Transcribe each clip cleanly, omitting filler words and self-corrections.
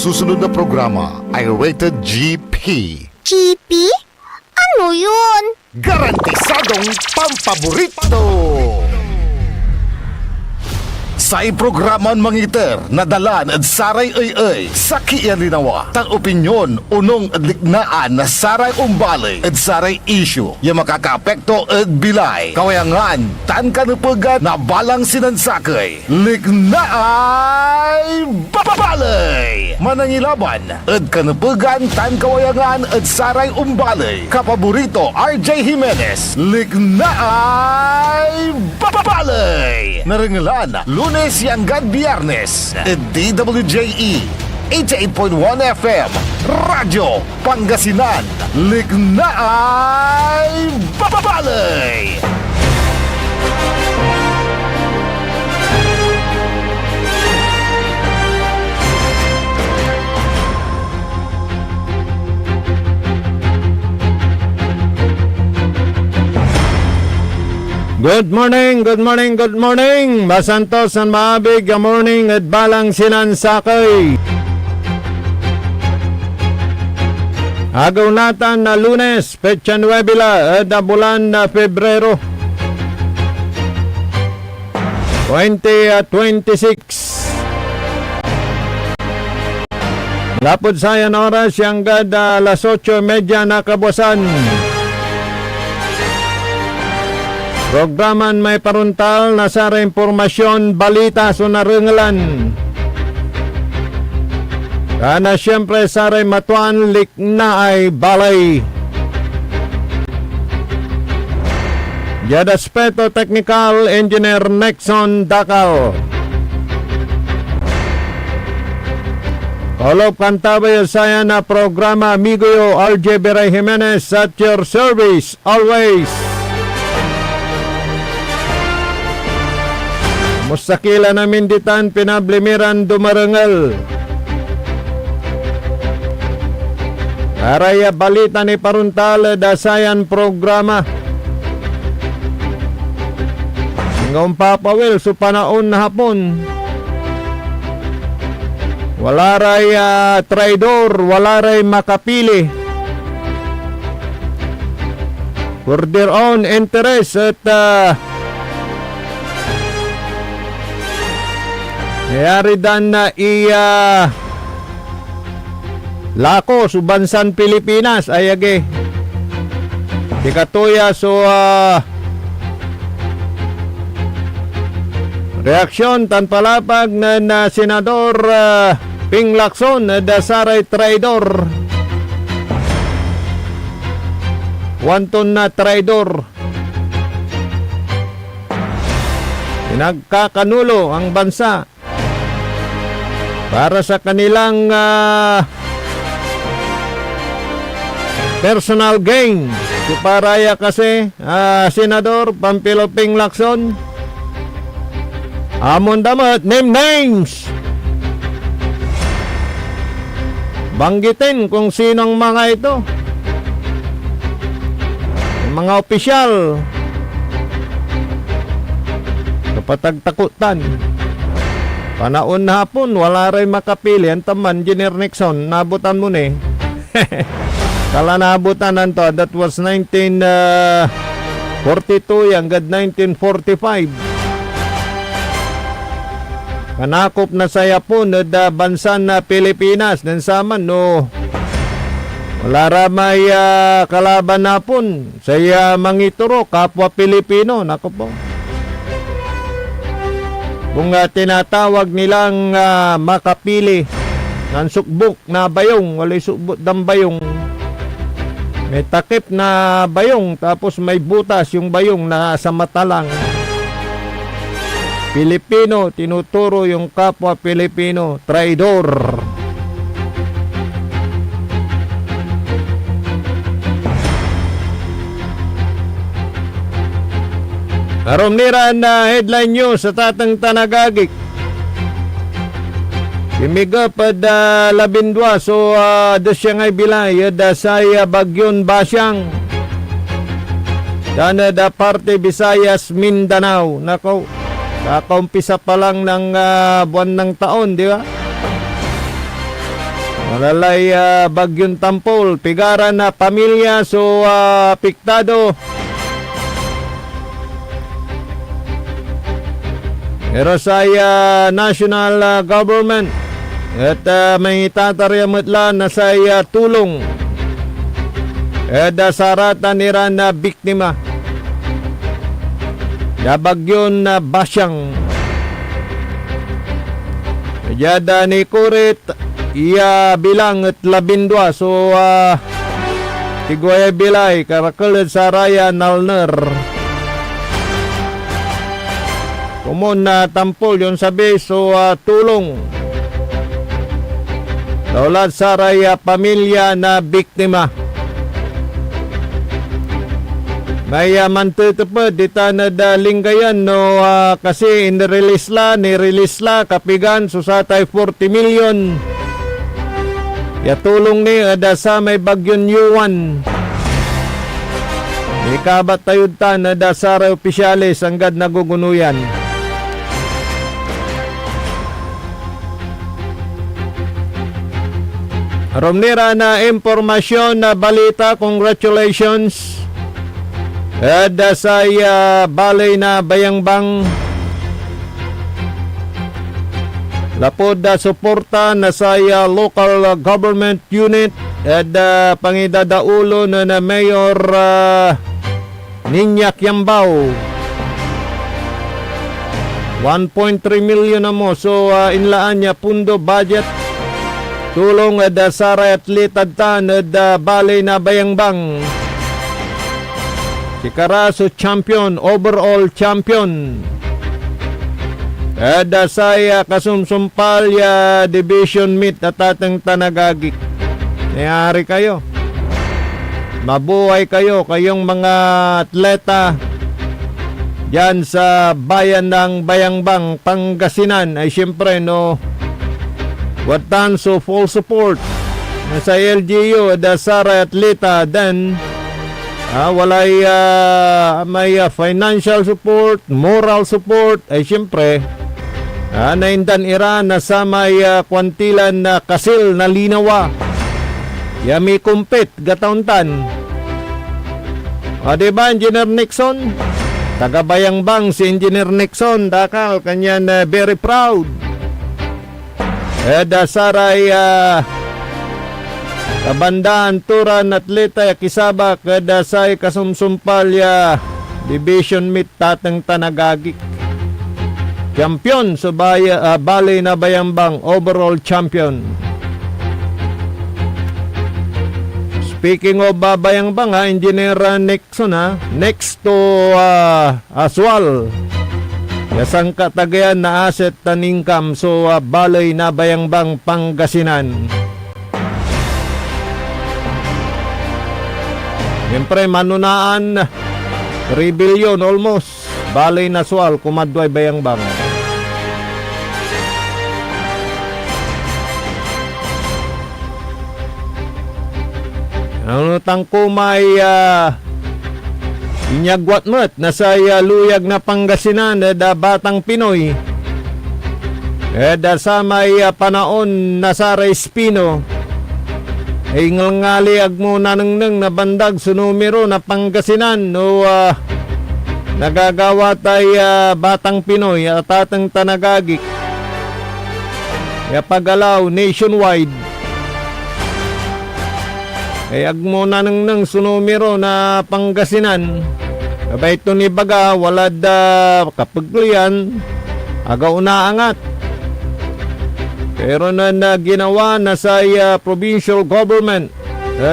susunod na programa ay rated GP. GP? Ano yun? Garantisadong pampaborito! Sa iprograman mangiter, nadalan at saray ay sa kialinawa. Tang opinyon, unong adliknaan na saray umbali at saray issue. Yung makakapekto at bilay. Kawayangan, tan kanupugan na balang sinansakay. Liknaay babalay! Manangilaban at kanupugan, tan kawayangan at saray umbali. Kapaborito, RJ Jimenez. Liknaay babalay! Naringalan, Lunes hanggang Biyernes at DWJE 88.1 FM Radyo Pangasinan. Liknaay babalay! Good morning, good morning, good morning. Masantos and maabig, good morning at balang sinansakay. Agaw natan na Lunes, petsa 9 at bulan na Pebrero 2026. Lapod sayan oras yang gada alas 8:30 na kabuasan. Programan may paruntal na sa informasyon, balita so narengalan. Kana siyempre sa matuan likna ay balay. Jada Aspeto Technical Engineer Nexon Dakal. Kolop kantabay saya na programa amigo yo RJ Beray Jimenez at your service always. Musakila namin ditan pinablimiran dumarangal. Araya balita ni paruntal dasayan programa. Ngong papawil so panaon na hapon. Wala ray traidor, wala ray makapili. For their own interest at Yari dan na lako sa bansan Pilipinas ayage. Di katuya so reaksyon tan palapag na Senador Ping Lacson na dasaray traidor. Wanton na traidor. Pinagkakanulo ang bansa para sa kanilang personal gain. Suparaya kasi Senador Pampilo Ping Lacson amon damat name names. Banggitin kung sinong mga ito. Mga opisyal. Kapatagtakutan. Panaon na hapon, wala rin makapili. Ang taman, Engineer Nixon, nabutan mo ni. Kala nabutan nanto, that was 1942 hanggang 1945. Kanakop na sa Yapon, na bansan na Pilipinas, nansaman, no. Wala ramay kalaban na hapon. Saya mangituro, kapwa Pilipino, nako po. Kung tinatawag nilang makapili ng sukbok na bayong, walay sukbok ng bayong, may takip na bayong, tapos may butas yung bayong na sa mata lang. Pilipino, tinuturo yung kapwa Pilipino, traidor. Karumniran na headline news sa tatang tanagagik. Imiga pa da 12 so dasyang ay bilay da saya Bagyon Basyang. Dana da parte Visayas Mindanao. Nako, kakaumpisa pa lang ng buwan ng taon, di ba? Malalay bagyong tampol, pigaran na pamilya so apektado. Pero sa national government at may tataryamatla na sa tulong at saratan nira na biktima. Yabagyon na basyang. Yada ni Kurit iya bilang at 12 so tigwaya bilay karakal sa raya nalner. Kumon na tampol yon sabi so tulong. Daulat sa raya pamilya na biktima. May mantutupad dita na linggayan no kasi ni-release la kapigan susatay 40 million. Ya tulong ni ada sa may bagyon Yuan. Ikabat tayod ta na da sa opisyalis anggad nagugunuyan. Romnira na impormasyon na balita, congratulations. Ada saya balay na bayangbang lapod da suporta na saya local government unit ada pangidadaulo na Mayor Ninyak Yambao 1.3 million na mo so inlaan niya pundo budget tulong ada saray atletad tan ada balay na bayangbang. Si Carazo champion, overall champion. Ada saya kasumsumpal ya division meet at atang tanagagik. Nayari kayo. Mabuhay kayo, kayong mga atleta diyan sa bayan ng Bayangbang, Pangasinan. Ay siyempre no, watan so full support sa LGU, ada saray atleta, then walay may financial support, moral support, ay siyempre naindan ira na sa may kwantilan na kasil na linawa yami kumpit gatauntan. Diba Engineer Nixon? Taga Bayangbang si Engineer Nixon, dakal kanyan very proud. Dasaray kabandaan turan atleta ya kisaba kada say kasumsumpal ya division meet tatang tanagagik. Champion sa balay na Bayangbang, overall champion. Speaking of Bayangbang Engineer Nixon next to Aswal. Yasang katagayan na asset and income so balay na Bayangbang, Pangasinan. Siyempre, manunaan, 3 billion almost. Balay Naswal, kumadway Bayangbang. Ano tangko may inyagwat met na sa luyag na Pangasinan da Batang Pinoy. Da sa may panaon na sa Espino. Ay ngali agmo nanang na bandag sa numero na Pangasinan no nagagawa tay Batang Pinoy at atang tanagagik pagalaw nationwide ay agmo nanang sa numero na Pangasinan abay ito ni baga walad kapaglian agaw naangat. Pero na ginawa na sa provincial government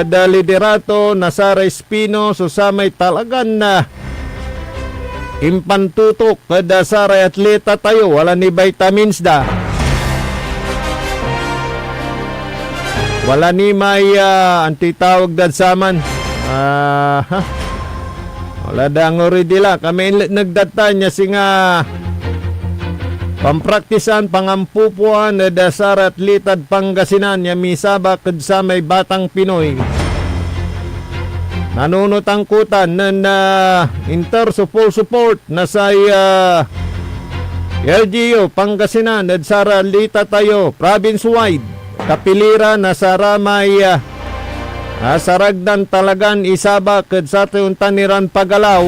da liderato na sa Espino so sa may talagan na impantutok kada sa atleta tayo wala ni vitamins da wala ni may antitawag da saman wala da ngoridila kami nagdata niya singa pampraktisan pangampupuan na dasar atletad Pangasinan ya misaba kad sa may Batang Pinoy. Nanunot ang kutan na inter-full support na sa LGU Pangasinan at sa lita tayo province-wide kapilira na saramay saragdan talagan isaba ket sa tuyong taniran pagalaw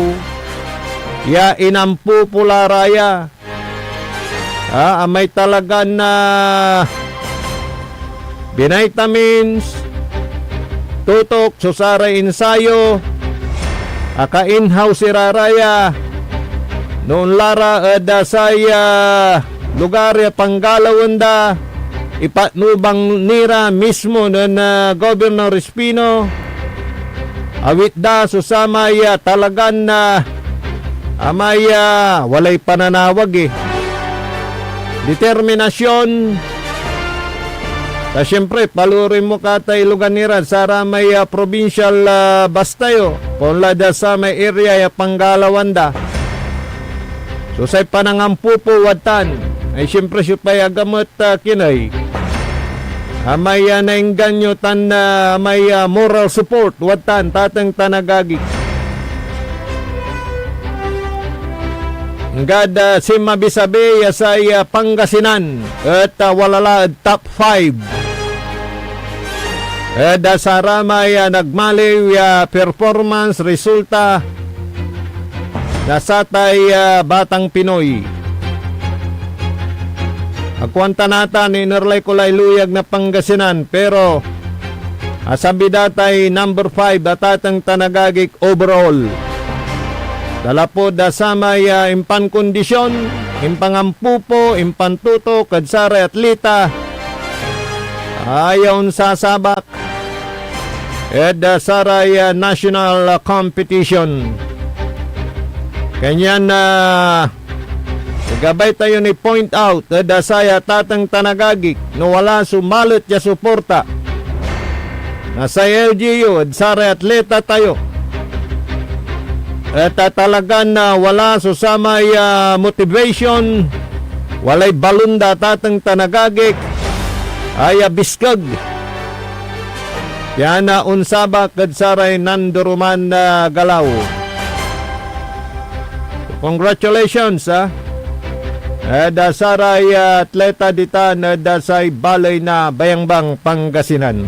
ya inampu pularaya amay talagan na vitamins tutok susara ensayo aka in-house iraraya noon lara saya lugar ya panggalawanda ipatnubang nira mismo na Governor Espino awit da susama ya talagan na amaya walay pananawag determinasyon ta siyempre palurin mo katay lugar nira sa ramay provincial bastayo ponla da sa may area ya panggalawanda so say panangampupo watan ay siyempre siya pa'y agamot kinay may naingganyo tan may moral support watan tatang tanagagi ngada si mabisabi sa Pangasinan at walala top 5 da saramay nagmaliw performance resulta nasatay batang Pinoy agkwanta nata ni Nerlay Kulay Luyag na Pangasinan pero sabi datay number 5 atatang tanagagik overall dalapod samay impan kondisyon impangampupo impantuto kadsara atleta ayon sasabak saray national competition kanyan gabay tayo ni point out saya tatang tanagagik no wala sumalot ya suporta nasa LGU saray atleta tayo at talagan na wala susamay motivation walay balunda tatang tanagagik ay biskag yan na unsaba kadsaray nanduruman na galaw congratulations dasaray atleta dita na dasay balay na Bayangbang Pangasinan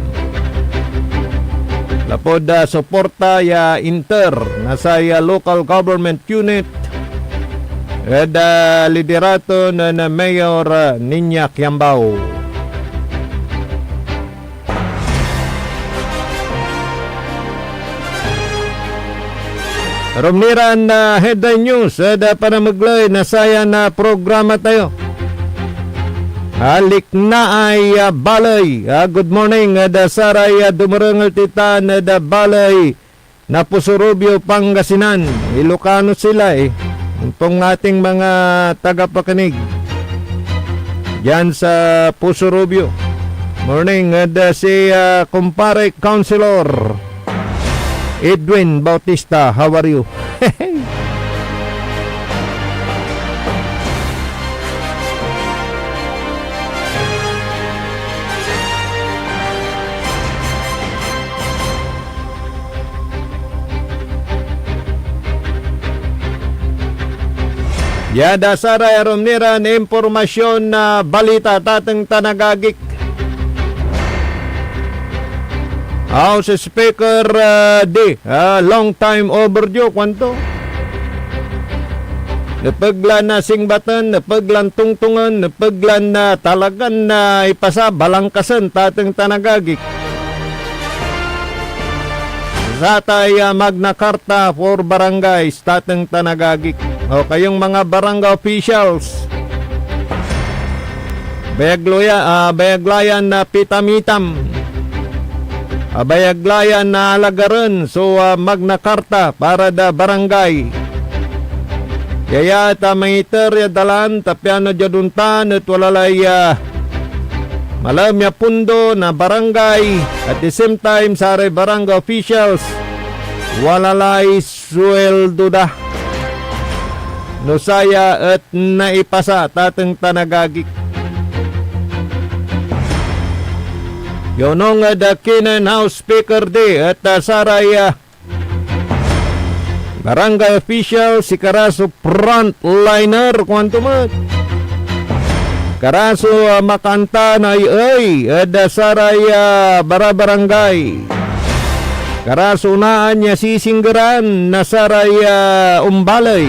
lapod suporta ya inter nasa local government unit liderato na Mayor Ninya Kiambao Romniran na headline news para maglay na saya na programa tayo halik na ay balay good morning dasaray dumarangal tita na balay na Pusurubyo Pangasinan Ilocano sila itong ating mga tagapakinig dyan sa Pusurubyo morning si kumpare Councilor Edwin Bautista, how are you? Yada saray aromnira na impormasyon na balita tatang tanagagik House Speaker long time overdue kwanto napaglan na singbatan napaglan tungtungan napaglan na talagan na ipasa balangkasan tatang tanagagik satay Magna Carta for barangays tatang tanagagik o kayong mga barangay officials bayaglayan na pitamitam bayaglayan na alagaran so Magna Carta para da barangay kaya may iterya dalan tapiano jaduntan at walalay malamya pundo na barangay at the same time saray barangay officials walalay sweldo da no saya at naipasa tatang tanagagik yonong dakinan House Speaker di at saray barangay official si karaso frontliner kwanto mat Karaso makanta na ada saray barabarangay. Karaso naan niya sisinggaran na saray umbalay.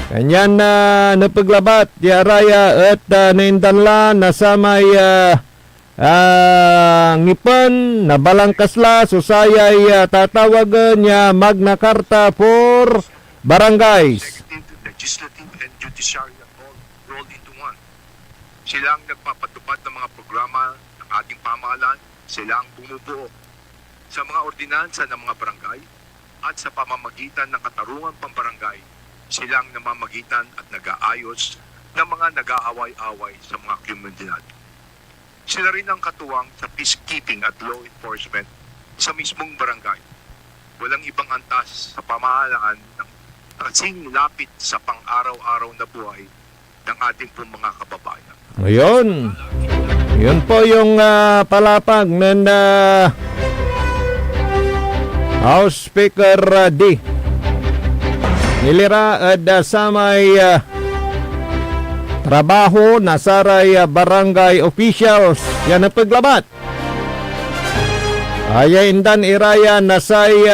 Kanyan na napaglabat di araya at naindanla na sa may ngipan na balangkasla so sayay tatawagan niya Magna Carta for barangays. Executive, legislative, and judiciary all rolled into one. Sila ang nagpapatupad ng mga programa ng ating pamahalaan. Sila ang bumubuo sa mga ordinansa ng mga barangay at sa pamamagitan ng katarungan pambarangay. Sila ang namamagitan at nag-aayos ng mga nag-aaway-away sa mga komunidad. Sila rin ang katuwang sa peacekeeping at law enforcement sa mismong barangay. Walang ibang antas sa pamahalaan ng kasing lapit sa pang-araw-araw na buhay ng ating pong mga kababayan. Ayun. Yun po yung palapag ng House Speaker D. Nilira at sa may trabaho na saray barangay officials yan ang paglabat. Ayaindan iraya na say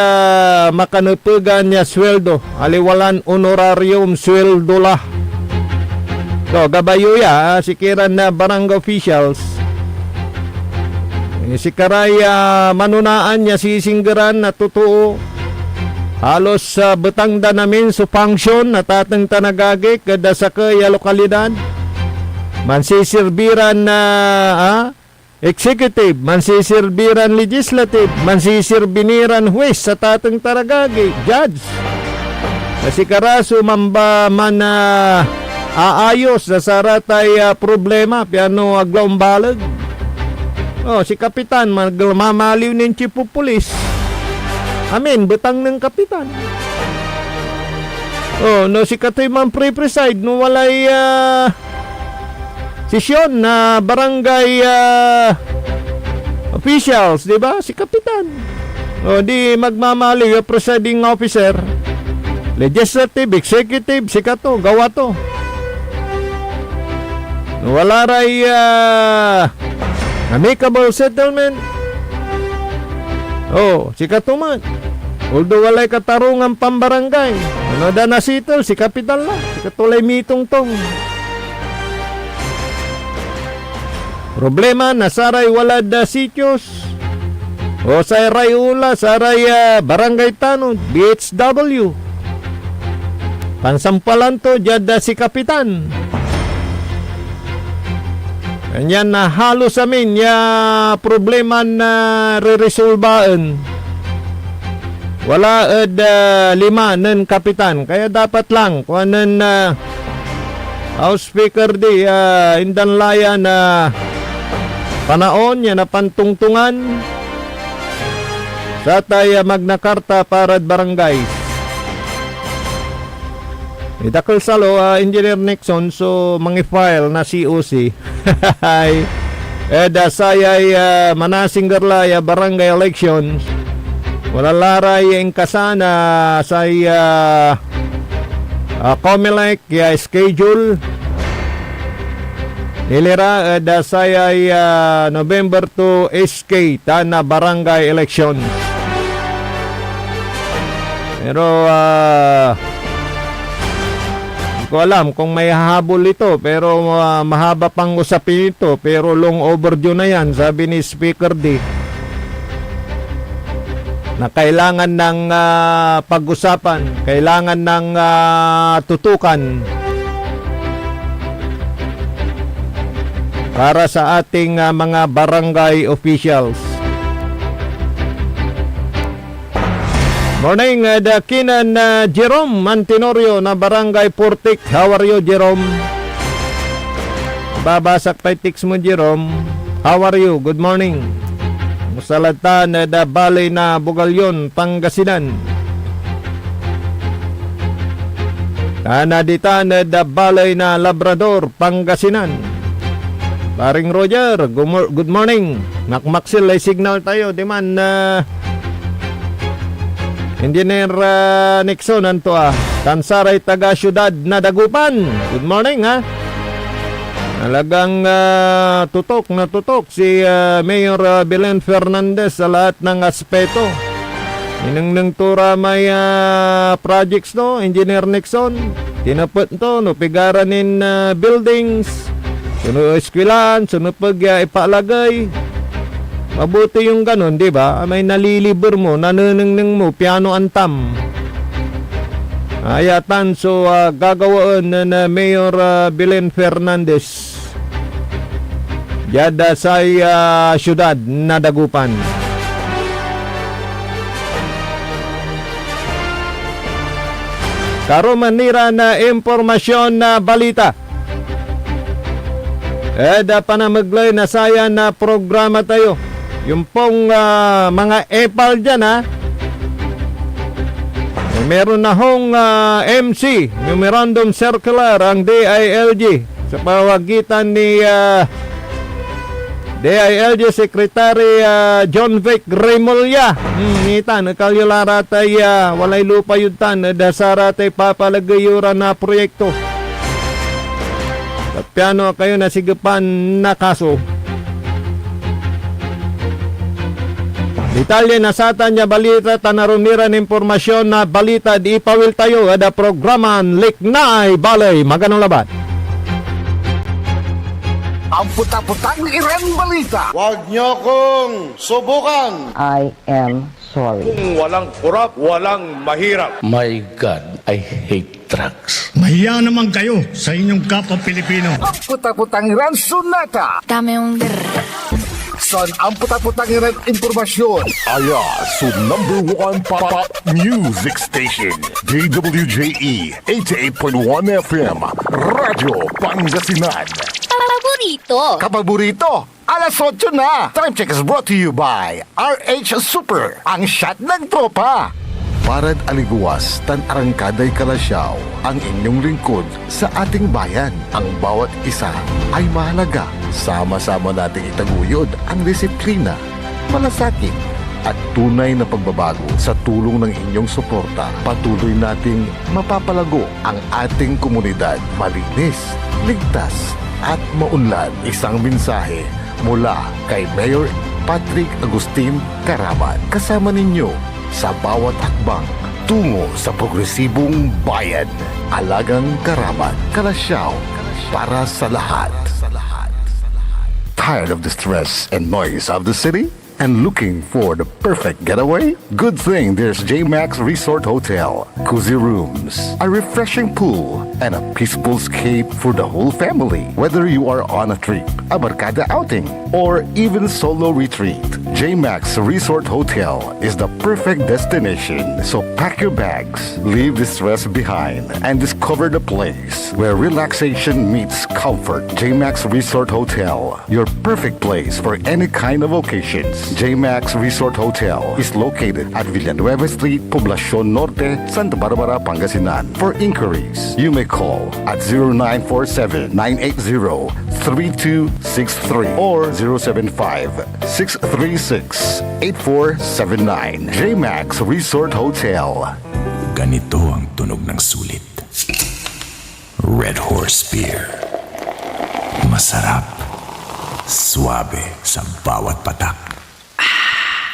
makanupugan niya sweldo. Aliwalan honorarium sweldo lah. So, gabayo ya, sikiran na barangay officials. Si Karaya manunaan niya sisinggaran na totoo. Halos sa betangda namin sa function na tatang tanagagik kada sa kaya lokalidad. Mansisirbiran na executive, mansisirbiran legislative, mansisirbiniran huwes sa tatang tanagagik, judge. Kasi karaso mamba man aayos sa saratay problema piano aglaumbalag. Oh, si kapitan magmamaliw ng chief of police. Amin, betang ng kapitan. Oh, no si katoy man pre-preside no walay sesyon na barangay officials, di ba? Si kapitan. Oh, di magmamaliw yung presiding officer. Legislative, executive, si kato, gawa to. Wala ray amicable settlement. Oh, si katuman. Although walay katarungan pambarangay. Ano da nasitol, si kapital lang. Si katulay mitong tong. Problema na saray walad da sityos. O saray ula, saray barangay tanod, BHW. Pansampalan to, dyan si kapitan. Ganyan na halos amin ya problema na re-resolbaan. Wala lima ng kapitan. Kaya dapat lang kung anan House Speaker di indan laya na panaon yan na pantungtungan sa tayo Magna Carta para barangay. Idakal salo, Engineer Nixon, so mangi-file na COC. Sayay manasinggarlaya barangay elections. Wala laray yung kasana say COMELEC ya schedule. Nilira sayay November 2 SK na barangay election. Pero ko alam kung may hahabol ito pero mahaba pang usapin ito pero long overdue na yan, sabi ni Speaker D na kailangan ng pag-usapan, kailangan ng tutukan para sa ating mga barangay officials. Morning, Dakinan Jerome Mantinorio na Barangay Portik. How are you, Jerome? Babasak pa text mo, Jerome. How are you? Good morning. Musalata na da balay na Bugalyon, Pangasinan. Kanadita na da balay na Labrador, Pangasinan. Paring Roger, good morning. Nakmaksil ay signal tayo. Di man Engineer Nixon anto Tansaray taga syudad na Dagupan. Good morning ha. Talagang tutok na tutok si Mayor Belen Fernandez sa lahat ng aspeto. Inang tura may projects no, Engineer Nixon. Tinapot to, no, pigaranin buildings, suno eskwelahan, suno pag ipalagay. Mabuti yung ganun, di ba? May nalilibur mo, nanuningning mo, piano antam. Ayatan, so gagawaan na Mayor Belen Fernandez. Yada sa syudad na Dagupan. Karo manira na impormasyon na balita. Da na maglay na saya na programa tayo. Yung pong mga epal dyan ha. Meron na hong MC, Memorandum Circular, ang DILG sa pawagitan ni DILG Secretary John Vic Remulla. Nita, nakalyulara tay walay lupa yutan, dasara tay papalagayura na proyekto. At piano kayo nasigapan na kaso. Detalye na satan niya balita tanaruniran impormasyon na balita di ipawil tayo ada programan Liknay Balay. Magandang laban. Ang puta-putang Iren Balita. Huwag niyo kong subukan. I am sorry. Kung walang kurap, walang mahirap. My God, I hate drugs. Mahiya naman kayo sa inyong kapwa Pilipino. Ang puta-putang Iren Sunata. Dame yung Son, ang puta-putang Iren Impormasyon. Aya, so #1 pop music station. DWJE 88.1 FM. Radyo Pangasinan. paborito. Kapaborito, alas 8 na. Time check is brought to you by RH Super, ang shot ng tropa. Parad aliguas, tan arangkaday kalasyaw, ang inyong lingkod sa ating bayan. Ang bawat isa ay mahalaga. Sama-sama nating itaguyod ang disiplina, malasakit, at tunay na pagbabago. Sa tulong ng inyong suporta, patuloy nating mapapalago ang ating komunidad. Malinis, ligtas, at maunlad. Isang mensahe mula kay Mayor Patrick Agustin Caraman. Kasama ninyo sa bawat hakbang tungo sa progresibong bayan. Alagang Caraman, Kalasyaw, para sa lahat. Tired of the stress and noise of the city? And looking for the perfect getaway? Good thing there's JMax Resort Hotel. Cozy rooms, a refreshing pool, and a peaceful escape for the whole family. Whether you are on a trip, a barkada outing, or even solo retreat, JMax Resort Hotel is the perfect destination. So pack your bags, leave the stress behind, and discover the place where relaxation meets comfort. JMax Resort Hotel, your perfect place for any kind of occasions. JMax Resort Hotel is located at Villanueva Street, Poblacion Norte, Santa Barbara, Pangasinan. For inquiries, you may call at 0947-980-3263 or 075-636-8479. JMax Resort Hotel. Ganito ang tunog ng sulit. Red Horse Beer. Masarap. Suabe sa bawat patak.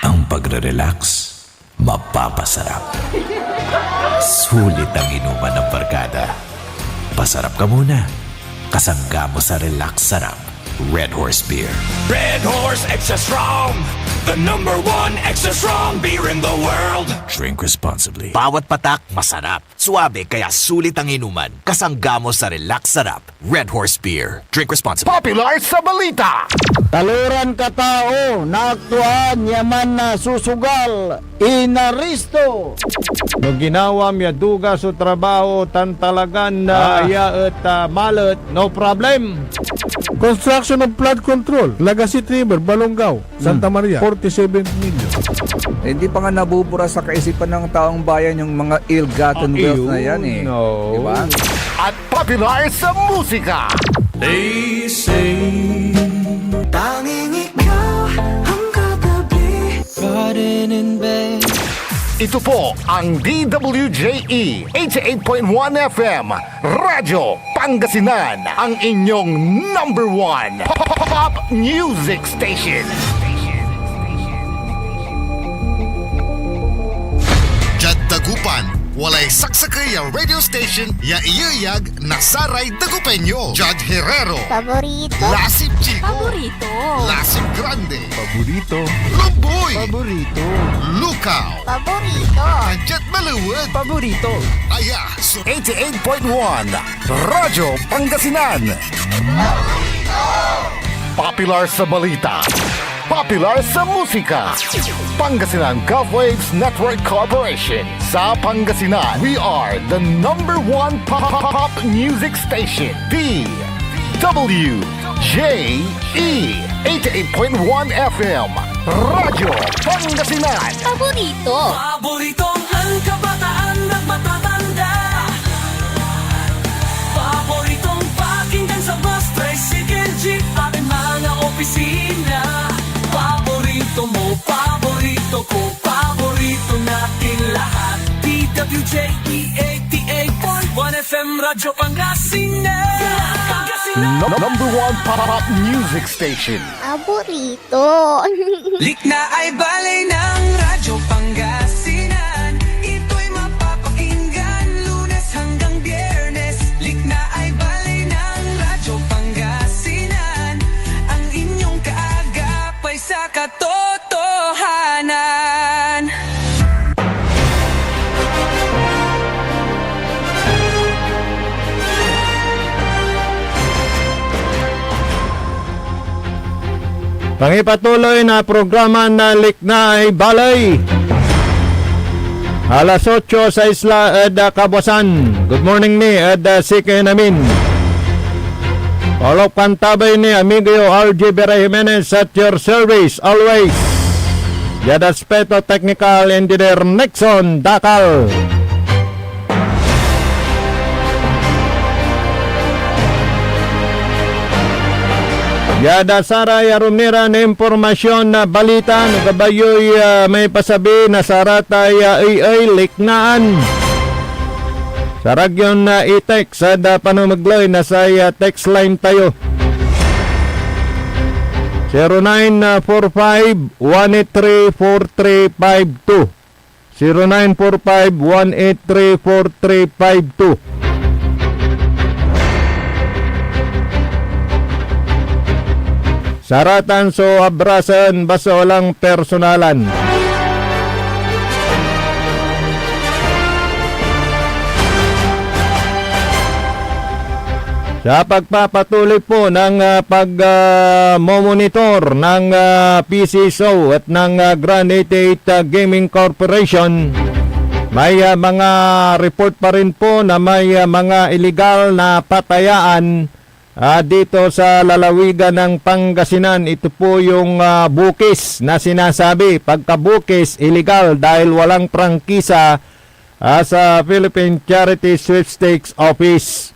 Ang pagre-relax, mapapasarap. Sulit ang inuman ng barkada. Pasarap ka muna. Kasangga mo sa relax sarap. Red Horse Beer. Red Horse Extra Strong, the #1 extra strong beer in the world. Drink responsibly. Bawat patak, masarap. Suabe, kaya sulit ang inuman. Kasangga mo sa relax sarap. Red Horse Beer. Drink responsibly. Popular sa balita. Taluran ka tao, naaktuan, yaman na susugal, inaristo. No ginawa miya duga sa trabaho, tan talagan na at malat, no problem. Construction of flood control, Lagasit River, Balongaw, Santa Maria, 47 million. Hindi pa nga nabubura sa kaisipan ng taong bayan yung mga ill-gotten wealth na yan eh. No. Diba? At popular sa musika. They say Tanging ikaw ang katabi. Garden in bed. Ito po ang DWJE 88.1 FM Radyo Pangasinan, ang inyong number one pop music station. Jad Dagupan, walay saksakay ang radio station ya iyayag na Saray Dagupeño. Jad Herrero, Paborito. Lasip Chico, Paborito. Lasip Grande, Paborito. Lumboy, Paborito. Lukaw, Paborito. Jet Maluwad, Paborito. Aya, so 88.1 Radyo Pangasinan. Popular sa balita, popular sa musika. Pangasinan Golfwaves Network Corporation. Sa Pangasinan, we are the number one pop music station. DWJE 88.1 FM Radyo Pangasinan. Paborito. Paboritong ang kabataan at matatanda. Paboritong pakinggan sa bus, tricycle, jeep at mga opisina. Paborito mo, paborito ko, paborito natin lahat. DWJE 88.1 FM Radyo Pangasinan. Number one pop music station. Paborito. Likna ay balay ng Radyo Pangasinan. Ito'y mapapakinggan Lunes hanggang Biyernes. Likna ay balay ng Radyo Pangasinan. Ang inyong kaagapay sa katotohanan. Pangipatuloy na programa na Likna ay Balay. Alas 8 sa Isla Kabuasan. Good morning ni Sike namin. Olok pantabay ni amigo RJ Bera Jimenez at your service always. Yada Speto Technical Engineer Nixon Dakal. Yada Sara Yarumnira na impormasyon na balita no kabayoy may pasabi na saratay ay liknaan. Sa ragyon na i-text sa panumagloy na sa text line tayo. 0945-183-4352 0945-183-4352. Saratan so abrasan basta walang personalan. Sa pagpapatuloy po ng pag-monitor ng PCSO at ng Grand 88 Gaming Corporation, may mga report pa rin po na may mga illegal na patayaan dito sa lalawigan ng Pangasinan. Ito po yung bukis na sinasabi. Pagka-bukis, illegal dahil walang prangkisa sa Philippine Charity Sweepstakes Office.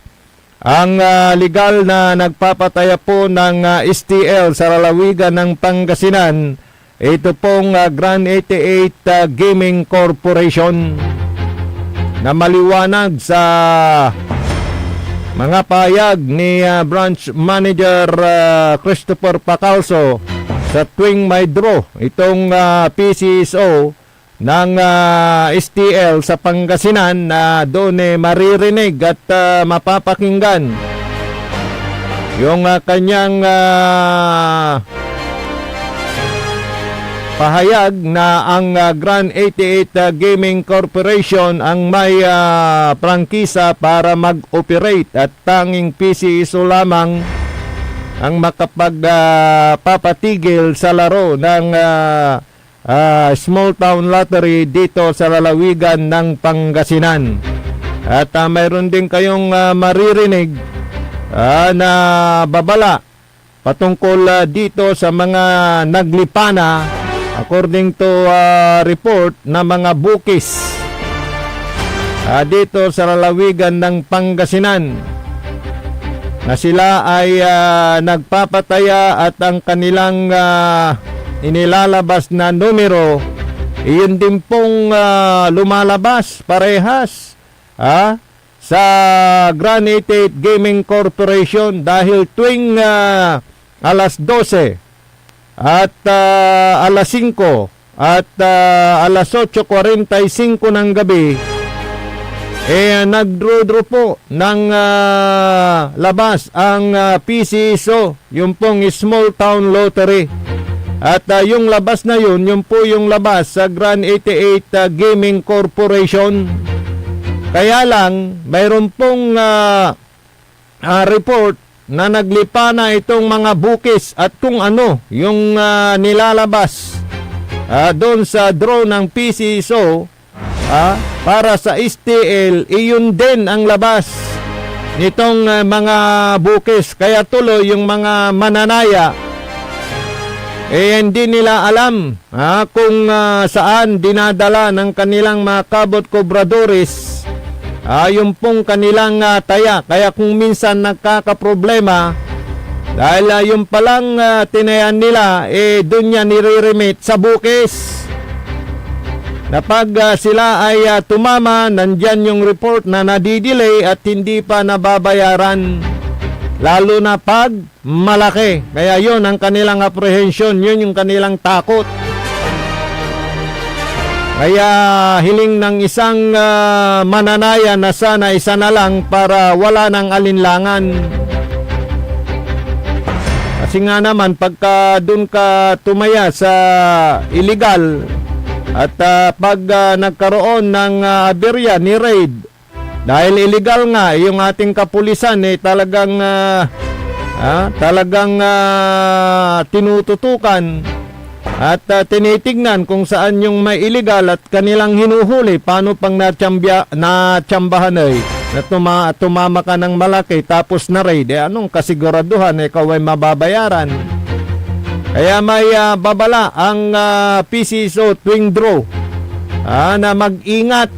Ang legal na nagpapataya po ng STL sa lalawigan ng Pangasinan, ito pong Grand 88 Gaming Corporation na maliwanag sa mga payag ni Branch Manager Christopher Pacalso sa tuwing may draw itong PCSO ng STL sa Pangasinan na doon maririnig at mapapakinggan yung kanyang pahayag na ang Grand 88 Gaming Corporation ang may prangkisa para mag-operate at tanging PCSO lamang ang makapagpapatigil sa laro ng small town lottery dito sa lalawigan ng Pangasinan. At mayroon din kayong maririnig na babala patungkol dito sa mga naglipana according to report na mga bukis dito sa lalawigan ng Pangasinan na sila ay nagpapataya at ang kanilang inilalabas na numero iyon din pong lumalabas parehas sa Grand 88 Gaming Corporation dahil tuwing alas 12 at alas 5 at alas 8:45 ng gabi nag-draw po ng labas ang PCSO, yung pong Small Town Lottery. At yung labas na yun po yung labas sa Grand 88 Gaming Corporation. Kaya lang, mayroon pong report na naglipa na itong mga bukis at kung ano yung nilalabas doon sa draw ng PCSO para sa STL, iyon din ang labas nitong mga bukis. Kaya tuloy yung mga mananaya hindi nila alam kung saan dinadala ng kanilang mga kabot kobradores yung pong kanilang taya. Kaya kung minsan nagkakaproblema dahil yung palang tinayan nila doon niya nire-remit sa bukis. Na pag sila ay tumama, nandyan yung report na nadidelay at hindi pa nababayaran. Lalo na pag malaki. Kaya yun ang kanilang apprehension, yun yung kanilang takot. Kaya hiling ng isang mananaya na sana isa na lang para wala ng alinlangan. Kasi nga naman, pagka dun ka tumaya sa illegal, at pag nagkaroon ng aberya ni raid, dahil illegal nga yung ating kapulisan talagang tinututukan at tinitignan kung saan yung may illegal at kanilang hinuhuli. Paano pang natsambahan na tumama ka ng malaki tapos na raid, anong kasiguraduhan ikaw ay mababayaran? Kaya may babala ang PCSO tuwing draw na mag-ingat,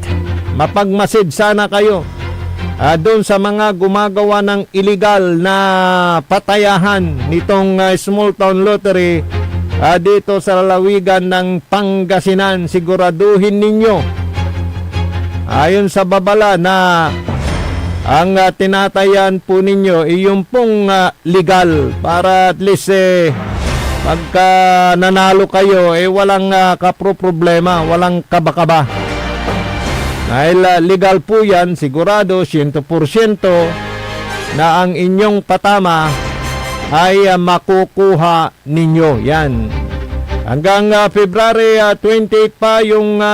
mapagmasid sana kayo doon sa mga gumagawa ng illegal na patayahan nitong Small Town Lottery dito sa lalawigan ng Pangasinan. Siguraduhin ninyo ayon sa babala na ang tinatayan po ninyo yung pong legal para at least pagka nanalo kayo, walang kaproblema, walang kaba-kaba. Dahil legal po yan, sigurado, 100% na ang inyong patama ay makukuha ninyo. Yan. Hanggang February 28 pa yung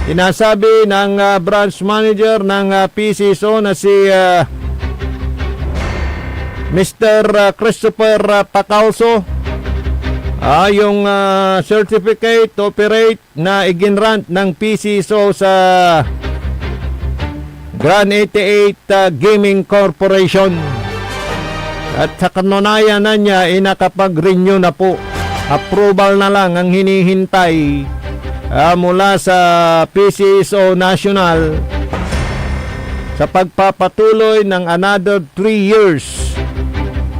inasabi ng branch manager ng PCSO na si Mr. Christopher Pacalso. Yung certificate to operate na iginrant ng PCSO sa Grand 88 Gaming Corporation. At sa katunayan na niya, nakapag-renew na po. Approval na lang ang hinihintay mula sa PCSO National sa pagpapatuloy ng another 3 years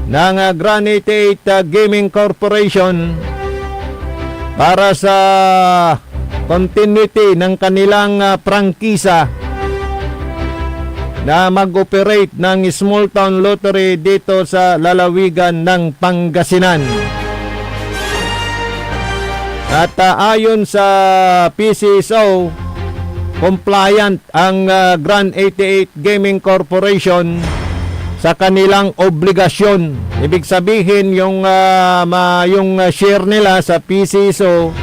ng Grand 88 Gaming Corporation para sa continuity ng kanilang prangkisa na mag-operate ng Small Town Lottery dito sa lalawigan ng Pangasinan. At ayon sa PCSO, compliant ang Grand 88 Gaming Corporation sa kanilang obligasyon. Ibig sabihin yung share nila sa PCSO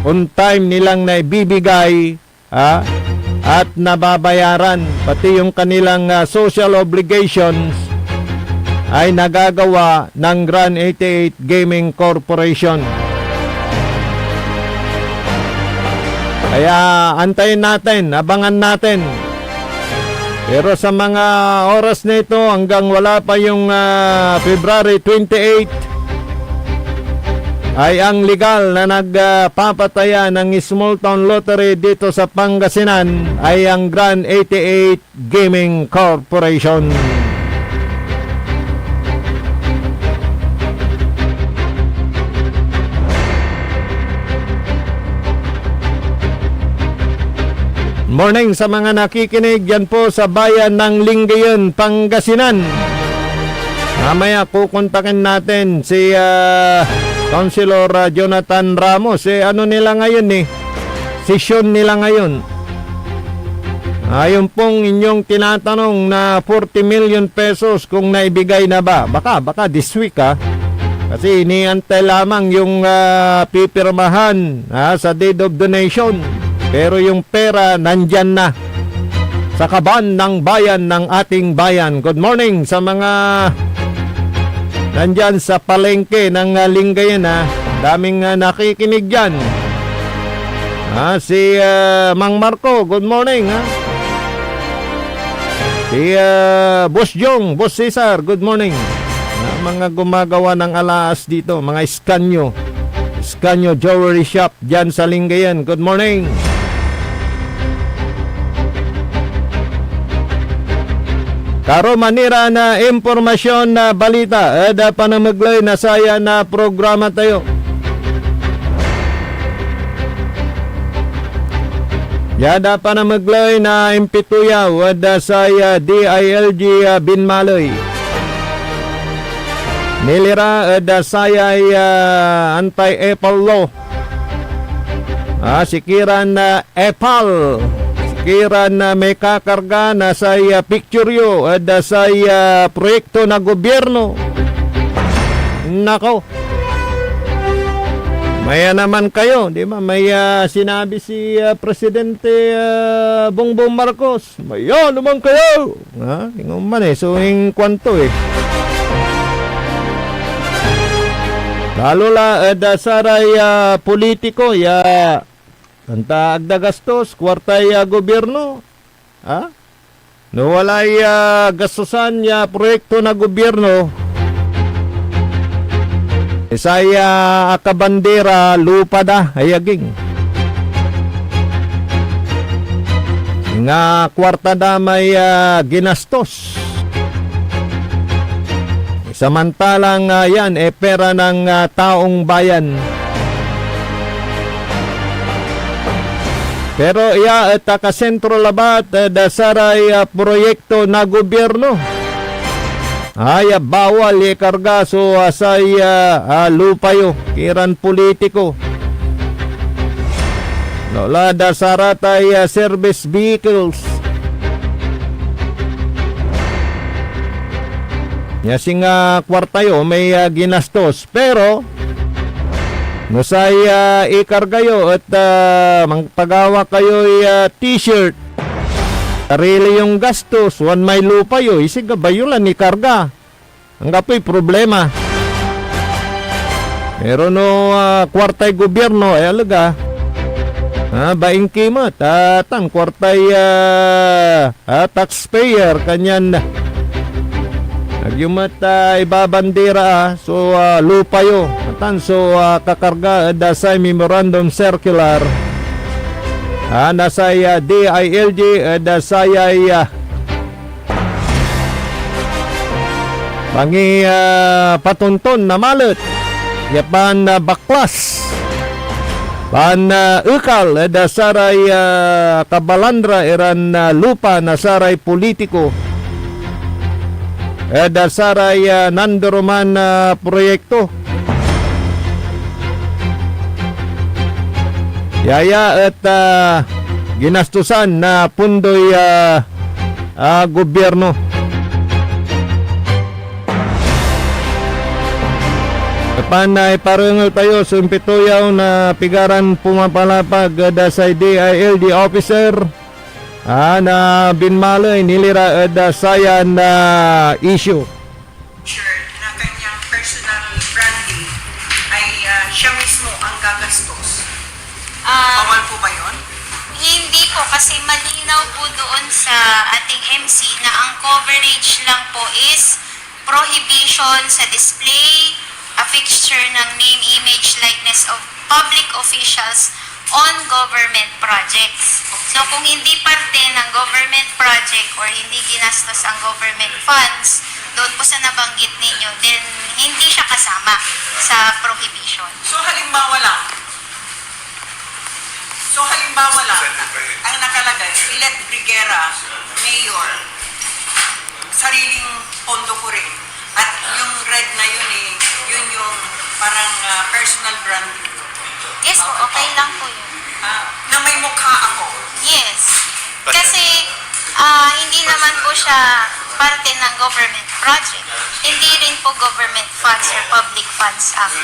on time nilang naibibigay at nababayaran. Pati yung kanilang social obligations ay nagagawa ng Grand 88 Gaming Corporation. Kaya antayin natin, abangan natin. Pero sa mga oras na ito, hanggang wala pa yung February 28, ay ang legal na nagpapataya ng Small Town Lottery dito sa Pangasinan ay ang Grand 88 Gaming Corporation. morning sa mga nakikinig dyan po sa bayan ng Lingayen, Pangasinan. Mamaya kukontakin natin si Councilor Jonathan Ramos. Ano nila ngayon session nila ngayon. Ayun pong inyong tinatanong na 40 million pesos kung naibigay na ba. Baka this week Kasi iniantay lamang yung pipirmahan sa deed of donation. Pero yung pera nandyan na sa kaban ng bayan ng ating bayan. Good morning sa mga nandyan sa palengke ng Lingayen. Daming nakikinig dyan. Si Mang Marco, good morning. Si Boss Jong, Boss Cesar, good morning. Mga gumagawa ng alaas dito, mga Scanyo Jewelry Shop dyan sa Lingayen, good morning. Karo manira na impormasyon na balita, ada panamaglay na saya na programa tayo. Yada panamaglay na impituyaw, ada saya DILG Binmaloy. Nilira, ada saya anti-Apple law. Sikiran na Apple. Sikiran na may kakarga na saya picture yo. Ada saya proyekto na gobyerno. Nako. Maya naman kayo, di ba? May sinabi si Presidente Bongbong Marcos. Maya naman kayo. Tingnan man so yung kwanto Lalo la dasaray politiko anta agda gastos kwartay gobyerno. No walay gastusan proyekto na gobyerno. Isaya akabandera lupa da ayaging. Nga kwarta da may ginastos. Samantalang yan pera ng taong bayan. Pero at kasentro labat dasaray proyekto na gobyerno. Ay bawal ikarga so asay lupa yo kiran politiko. Lola dasaratay service vehicles. Yasing kwarta yo may ginastos pero no say ikarga yo at magpagawa kayo t-shirt. Sarili yung gastos, may lupa yo, isigabayulan ni karga. Ang kapoy problema. Pero no kwartay gobyerno, alaga. Baing kimat, tang kwartay taxpayer, kanyan. Nagyumat ibabandera, so lupa yo. Atan, so kakarga, dasay memorandum circular. Nasay DILG, dasay pangi patunton na malit. Yapan baklas. Pan ukal, dasaray kabalandra iran lupa nasaray politiko. Dasaray nandoruman proyekto. Yaya at ginastusan na pundoy gobyerno. Panay parungal tayo sa impituyaw na pigaran pumapalapag sa DILG officer na Binmaloy nilira saya na issue. Na kanyang personal branding ay siya mismo ang gagastos. Bawal po ba yun? Hindi po kasi malinaw po doon sa ating MC na ang coverage lang po is prohibition sa display, a fixture ng name, image, likeness of public officials on government projects. So kung hindi parte ng government project or hindi ginastos ang government funds, doon po sa nabanggit ninyo, then hindi siya kasama sa prohibition. So halimbawa lang, So halimbawa lang, ang nakalagay, Ilet Briguera, Mayor, sariling pondo ko rin. At yung red na yun yun yung parang personal branding. Yes po, okay lang po yun. Na may mukha ako. Yes. Kasi hindi naman po siya parte ng government project. Hindi rin po government funds or public funds ang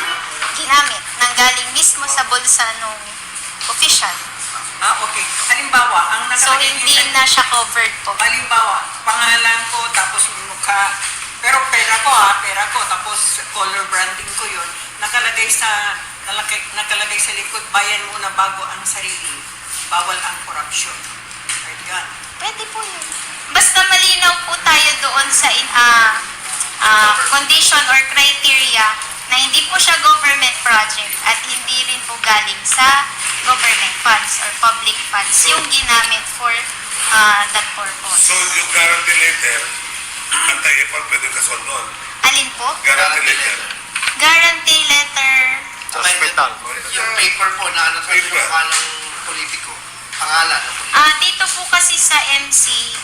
ginamit. Nanggaling mismo sa bulsa nung official. Okay. Halimbawa, ang So, nakalagay hindi na siya covered po. Halimbawa, pangalan ko, tapos mukha. Pero pera ko, tapos color branding ko yun. Nakalagay sa likod, bayan muna bago ang sarili. Bawal ang corruption. Right, yan. Pwede po yun. Basta malinaw po tayo doon sa condition or criteria na hindi po siya government project at hindi rin po galing sa government funds or public funds yung ginamit for that purpose. So, yung guarantee letter, anti-EPAL pwede kasondon. Alin po? Guarantee letter. Guarantee letter. Hospital. Yung paper po na ano sa ng politiko. Pangalan ng politiko. Dito po kasi sa MC,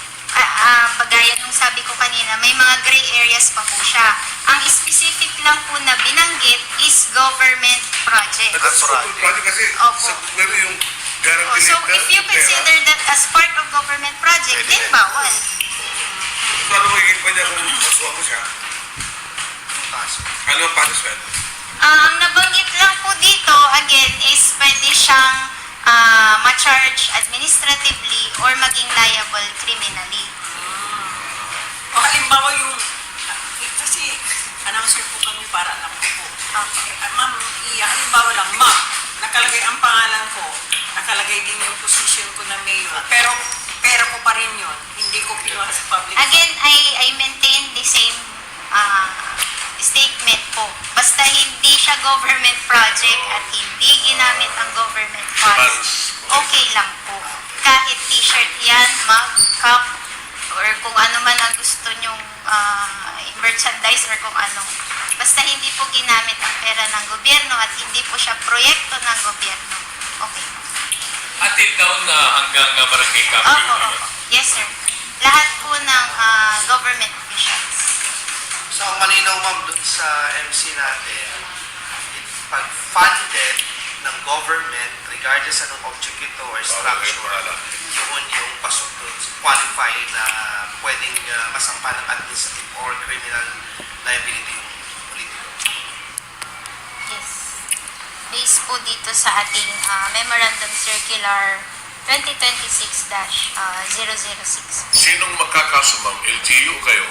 bagaya nung sabi ko kanina, may mga gray areas pa po siya. Ang specific lang po na binanggit is government project. That's right. Project kasi, Opo. pero yung guarantee So, letter. if you consider that as part of government project, then bawal. Paano magiging pa niya kung masuha ko siya? Ano ang punishment? Ang nabanggit lang po dito, again, is pwede siyang ma-charge administratively or maging liable criminally. O halimbawa yung, kasi announcer po kami para alam ko po. Ma'am, halimbawa lang, ma'am, nakalagay ang pangalan ko, nakalagay din yung position ko na mayor, pero pera ko pa rin yun, hindi ko pinuha sa public. Again, I maintain the same statement po. Basta hindi siya government project at hindi ginamit ang government funds, okay lang po. Kahit t-shirt yan, mug, cup, or kung ano man ang gusto nyong merchandise or kung ano. Basta hindi po ginamit ang pera ng gobyerno at hindi po siya proyekto ng gobyerno. Okay. Until down hanggang barangay captain. Opo. Yes, sir. Lahat po ng government officials. So, ang malinaw ma'am dun sa MC natin, pag funded ng government, regardless anong object ito or structure, yun yung pasok dun, qualify na pwedeng masampa ng administrative or criminal liability yung politiko. Yes. Based po dito sa ating Memorandum Circular 2026-006. Sinong magkakaso ma'am? LGU kayo?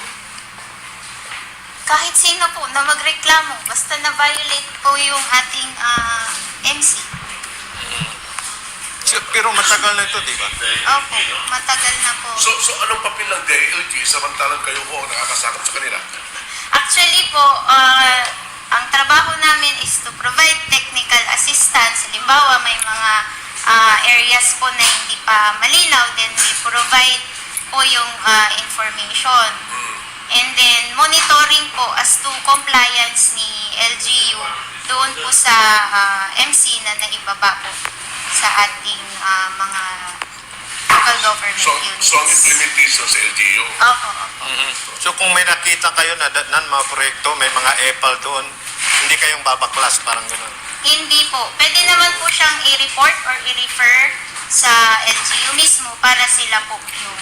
Kahit sino po na magreklamo, basta na-violate po yung ating MC. Pero matagal na ito, di ba? Opo, matagal na po. So anong papel ng DILG samantalang kayo po ang nakakasakot sa kanila? Actually po, ang trabaho namin is to provide technical assistance. Halimbawa, may mga areas po na hindi pa malinaw, then we provide po yung information. And then, monitoring po as to compliance ni LGU doon po sa MC na naibaba po sa ating mga local government units. So ang implementation sa LGU? Opo. So kung may nakita kayo na mga proyekto, may mga EPAL doon, hindi kayong babaklas, parang gano'n? Hindi po. Pwede naman po siyang i-report or i-refer sa LGU mismo para sila po yung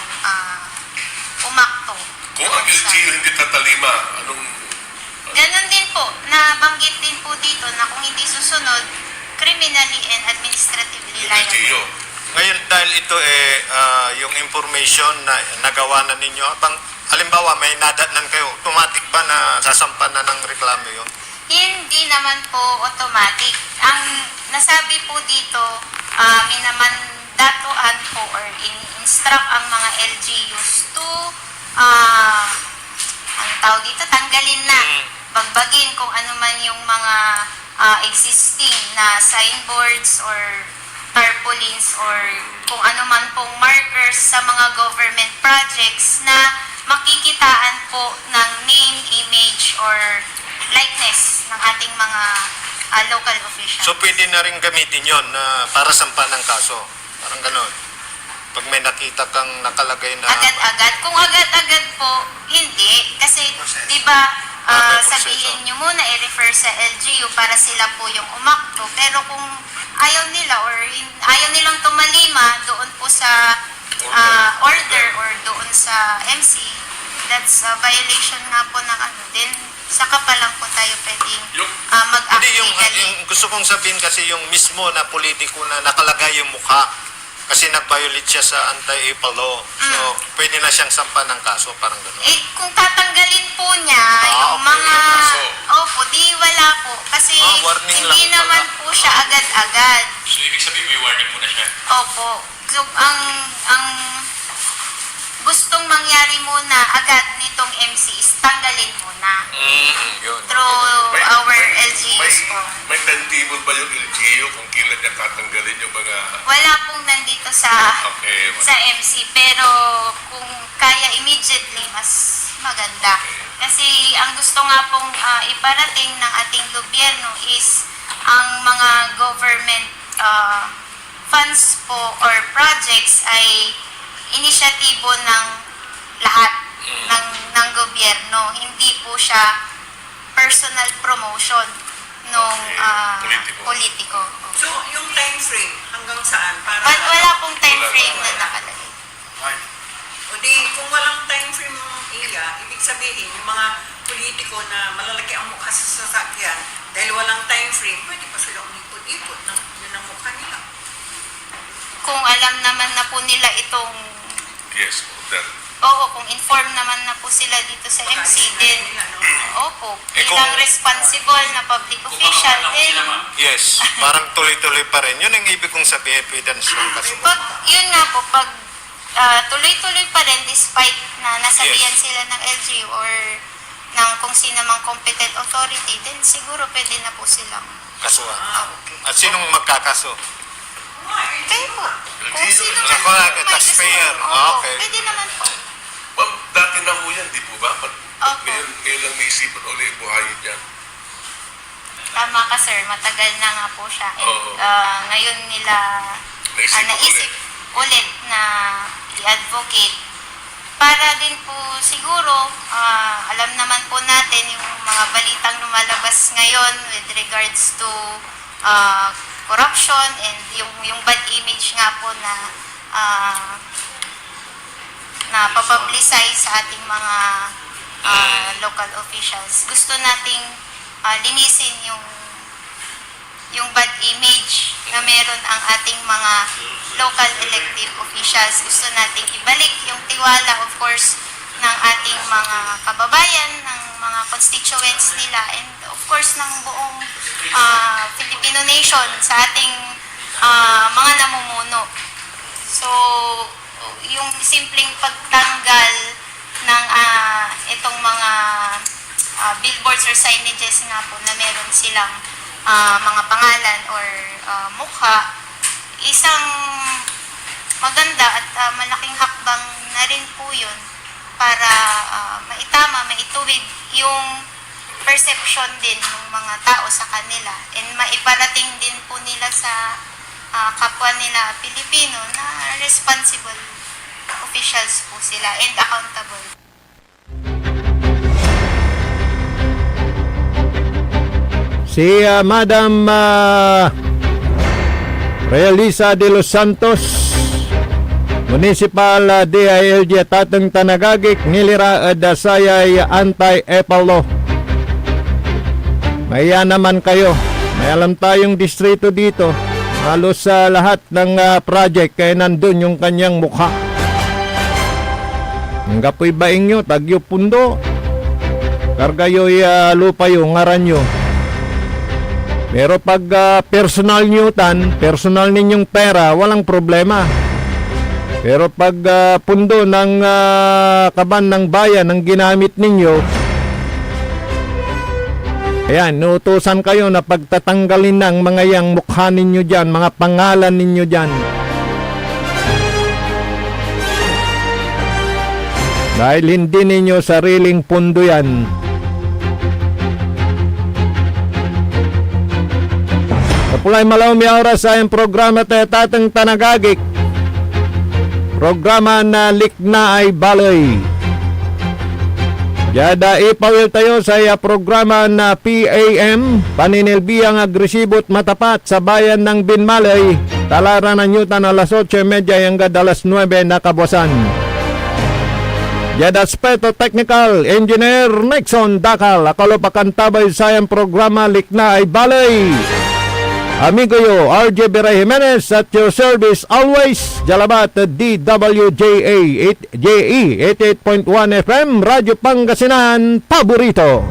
umakto. Kung ang LGU hindi tatalima, anong... Ganon din po. Nabanggit din po dito na kung hindi susunod, criminally and administratively liable. Ngayon, dahil ito yung information na nagawa na ninyo, halimbawa may nadatnan kayo, automatic ba na sasampan na ng reklamo yun? Hindi naman po automatic. Ang nasabi po dito, minamandatuan po or in-instruct ang mga LGUs to tanggalin na, bagbagin kung ano man yung mga existing na signboards or tarpaulins or kung ano man pong markers sa mga government projects na makikitaan po ng name, image, or likeness ng ating mga local official. So pwede na rin gamitin yon na para sampa ng kaso. Parang ganon. Pag may nakita kang nakalagay na... Agad-agad. Kung agad-agad po, hindi. Kasi, di ba, may proseso. sabihin nyo muna, i-refer sa LGU para sila po yung umakto. Pero kung ayaw nila or ayaw nilang tumalima doon po sa order or doon sa MC, that's a violation nga po ng ano. Then, saka pa lang po tayo pwedeng mag-act Hindi, legally. yung gusto kong sabihin kasi yung mismo na politiko na nakalagay yung mukha kasi nag-violate siya sa anti-APA law. So, pwede na siyang sampa ng kaso, parang gano'n. Eh, kung tatanggalin po niya yung okay. mga... So, Opo, di wala po. Kasi warning hindi lang naman pala. po siya agad-agad. So, ibig sabihin may warning muna siya. Opo. So, ang gustong mangyari muna agad nitong MC is tanggalin muna. Yun. Through our LGUs po. May timetable ba yung LGU kung kailan niya tatanggalin yung mga... Wala pong nandito sa sa MC. Pero kung kaya immediately, mas maganda. Kasi ang gusto nga pong iparating ng ating gobyerno is ang mga government funds po or projects ay inisyatibo ng lahat ng gobyerno. Hindi po siya personal promotion ng politiko. So, yung time frame, hanggang saan? Para Wala pong time frame na nakalagay. O di, kung walang time frame ng ibig sabihin, yung mga politiko na malalaki ang mukha sa sasakyan, dahil walang time frame, pwede pa sila umipot-ipot ng yun ang mukha nila. Kung alam naman na po nila itong... Yes, that. Oo, kung inform naman na po sila dito sa MC, then... Opo, bilang responsible na public official, then... Yes, parang tuloy-tuloy pa rin. Yun ang ibig kong sabihin, evidence ng kaso. Yun nga po, pag tuloy-tuloy pa rin despite na nasabihan sila ng LGU or ng kung sino mang competent authority, then siguro pwede na po silang Kasuhan. At sinong magkakaso? kayo po. Kung sino man Ako, taxpayer. Okay. Pwede naman po. Ma'am, dati na ho yan, di po ba? Opo. Ngayon lang naisipan ulit buhayin yan. Tama ka sir, matagal na nga po siya. And, ngayon nila naisip ulit na i-advocate para din po siguro, alam naman po natin yung mga balitang lumalabas ngayon with regards to corruption and yung bad image nga po na na papublicize sa ating mga local officials. Gusto nating linisin yung bad image na meron ang ating mga local elected officials. Gusto nating ibalik yung tiwala, of course, ng ating mga kababayan, ng mga constituents nila, and of course ng buong Filipino nation sa ating mga namumuno. So, yung simpleng pagtanggal ng itong mga billboards or signages nga po na meron silang mga pangalan or mukha, isang maganda at malaking hakbang na rin po yun para maituwid yung perception din ng mga tao sa kanila and maiparating din po nila sa kapwa nila Pilipino na responsible officials po sila and accountable. Si Madam Realisa de los Santos, Municipal DILG Tatang Tanagagik, Ngilira Dasayay Anti-EPA. Maya naman kayo. May alam tayong distrito dito. Halos sa lahat ng project kaya nandun yung kanyang mukha. Ang gapoy baing nyo, tagyo pundo. Kargayo'y lupa yung ngaran nyo. Pero pag personal newtan, personal ninyong pera, walang problema. Pero pag pundo ng kaban ng bayan ang ginamit ninyo, ayan, nuutusan kayo na pagtatanggalin ng mga yang mukha ninyo dyan, mga pangalan ninyo dyan. Dahil hindi ninyo sariling pundo yan. Kapulay malawang may oras sa iyong programa tayo tatang tanagagik. Programa na likna ay balay. Yada ipawil tayo sa iya programa na PAM, paninilbiyang agresibot matapat sa bayan ng Binmalay, talaran ng Newton alas 8:30 hanggang alas 9 na kabuwasan. Yada aspeto technical, engineer Nixon Dakal, akalo pakantabay sa iyang programa likna ay balay. Amigo yo, RJ Beray Jimenez at your service always, Jalabat DWJA 88.1 FM, Radyo Pangasinan, paborito.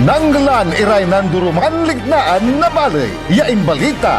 Nanglan iray nanduruman lignaan na balay. Yaing balita.